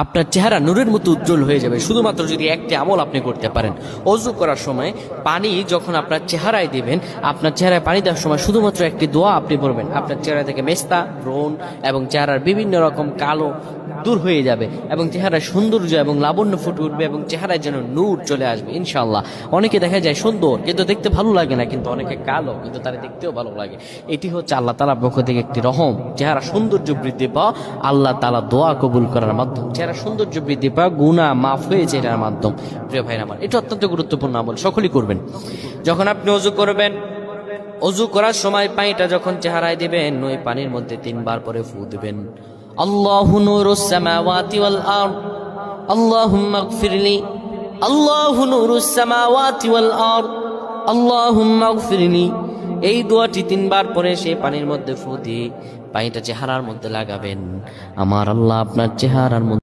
আপনার চেহারা নূরের মতো উজ্জ্বল হয়ে যাবে শুধুমাত্র যদি একটি আমল আপনি করতে পারেন। অজু করার সময় পানি যখন আপনার চেহারায় দিবেন, আপনার চেহারায় পানি দেওয়ার সময় শুধুমাত্র একটি দোয়া আপনি পড়বেন, আপনার চেহারা থেকে মেস্তা, ব্রণ এবং চেহারার বিভিন্ন রকম কালো দূর হয়ে যাবে এবং চেহারায় সৌন্দর্য এবং লাবণ্য ফুটে উঠবে এবং চেহারায় যেন নূর চলে আসবে ইনশাআল্লাহ। অনেকে দেখা যায় সুন্দর কিন্তু দেখতে ভালো লাগে না, কিন্তু অনেকে কালো কিন্তু তারা দেখতেও ভালো লাগে। এটি হচ্ছে আল্লাহ তাআলার পক্ষ থেকে একটি রহম। চেহারা সৌন্দর্য বৃদ্ধি পাওয়া আল্লাহ তাআলা দোয়া কবুল করার মাধ্যম, চেহারা সৌন্দর্য বৃদ্ধি পাওয়া গুনাহ মাফ হয়েছে এটার মাধ্যম। প্রিয় ভাইরা আমার, এটা অত্যন্ত গুরুত্বপূর্ণ আমল, সকলেই করবেন। যখন আপনি অজু করবেন, অজু করার সময় পানিটা যখন চেহারায় দিবেন, ওই পানির মধ্যে 3 বার করে ফু দিবেন। আল্লাহু নূরুস সামাওয়াতি ওয়াল আরদ আল্লাহুম্মা ইগফিরলি, আল্লাহু নূরুস সামাওয়াতি ওয়াল আরদ আল্লাহুম্মা ইগফিরলি। এই দোয়াটি 3 বার পরে সেই পানির মধ্যে ফু দিয়ে পানিটা চেহারার মধ্যে লাগাবেন। আমার আল্লাহ আপনার চেহারার মধ্যে